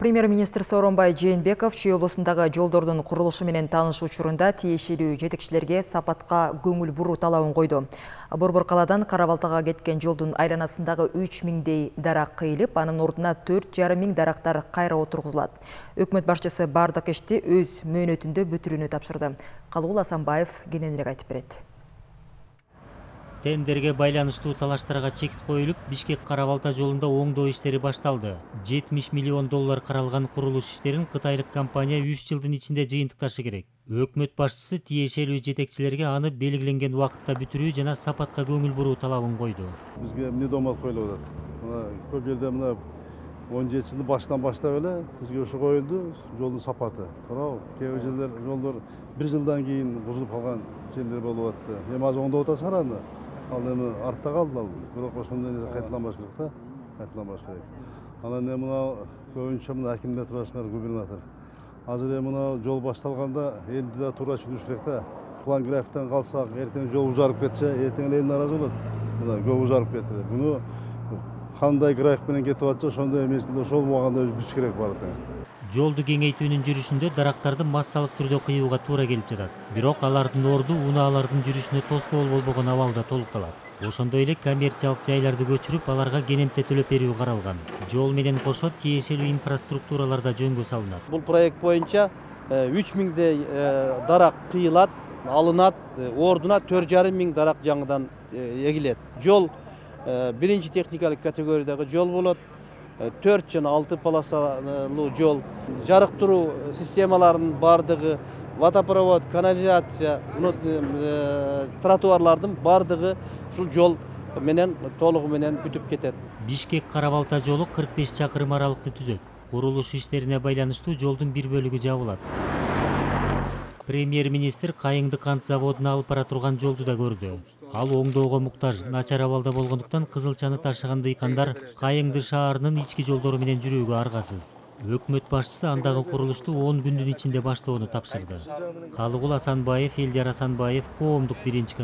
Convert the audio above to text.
Премьер-министр Сооронбай Жээнбеков Чүй облусундагы жолдордун курулушу менен тааныш учурунда тиешелүү жетекчилерге сапатка көңүл буруу талабын койду. Борбор калаадан Кара-Балтага кеткен жолдун айланасындагы 3000дей дарак кыйылып, анын ордуна 4,5 миң дарактар кайра отургузулат. Өкмөт башчысы бардык ишти өз мөөнөтүндө бүтүрүүнү тапшырды. Калыгул Асанбаев кененирээк айтып берет. Тендерге байланыштуу талаштарга чек коюлуп, Бишкек Кара-Балта жолунда оңдоо иштери башталды. 70 миллион доллар каралган курулуш иштерин кытайлык компания 3 жылдын ичинде жыйынтыкташы керек. Өкмөт башчысы тиешелүү жетекчилерге аны белгиленген убакытта бүтүрүү жана сапатка көңүл буруу талабын койду. Бизге эмне домат коюлуп атат? Мына көп жерде мына 17 жылдын башынан баштап эле бизге ушу коюлду, жолдун сапаты. Туурабы? Кээ бир жерлер жолдор 1 жылдан кийин бузулуп калган жерлер болуп атты. Эми азыр оңдоп атышат аны. Ал эми артта калды ал. Бирок ошондой кайталанбаш керек да. Кайталанбаш керек. Анан эми мына көбүнчө мына акимдер турашкар губернатор. Азыр эми мына жол башталганда элди да туура түшүнүш керек да. План графиктен калсак, эртең жол узарып кетсе, эртең эл наразы болот. Мына көп узарып кетти. Буну кандай график менен кетип атса, ошондой мезгилде ошол убагында бүтүш керек баары. Жолду кеңейтүүнүн жүрүшүндө дарактарды массалык түрдө кыюуга туура келип жатат. Бирок алардын орду унаалардын жүрүшүнө тоскоол болбогон абалда толукталат. Ошондой эле коммерциялык жайларды көчүрүп, аларга кенемте төлөп берүү каралган. Жол менен кошо тиешелүү инфраструктуралар да жөнгө салынат. Бул проект боюнча 3000дей дарак кыйылат, алынат, ордуна 4,5 миң дарак жаңыдан эгилет. Жол биринчи техникалык категориядагы жол болот. 4 жана 6 полосалуу жол, жарыктыруу системаларынын бардыгы, водопровод, канализация, тротуарлардын бардыгы ушул жол менен толугу менен бүтүп кетет. Бишкек Кара-Балта жолу 45 чакырым аралыкты түзөт. Курулуш иштерине байланыштуу жолдун бир бөлүгү жабылат. Премьер-министр Кайыңды кант заводуна алып бара турган жолду да көрдү. Ал оңдоого муктаж, начар абалда болгондуктан кызылчаны ташыган дыйкандар Кайыңды шаарынын ички жолдору менен жүрүүгө аргасыз. Өкмөт башчысы андагы курулушту 10 күндүн ичинде баштоону тапшырды. Калыгул Асанбаев, Элдияр Асанбаев, Коомдук 1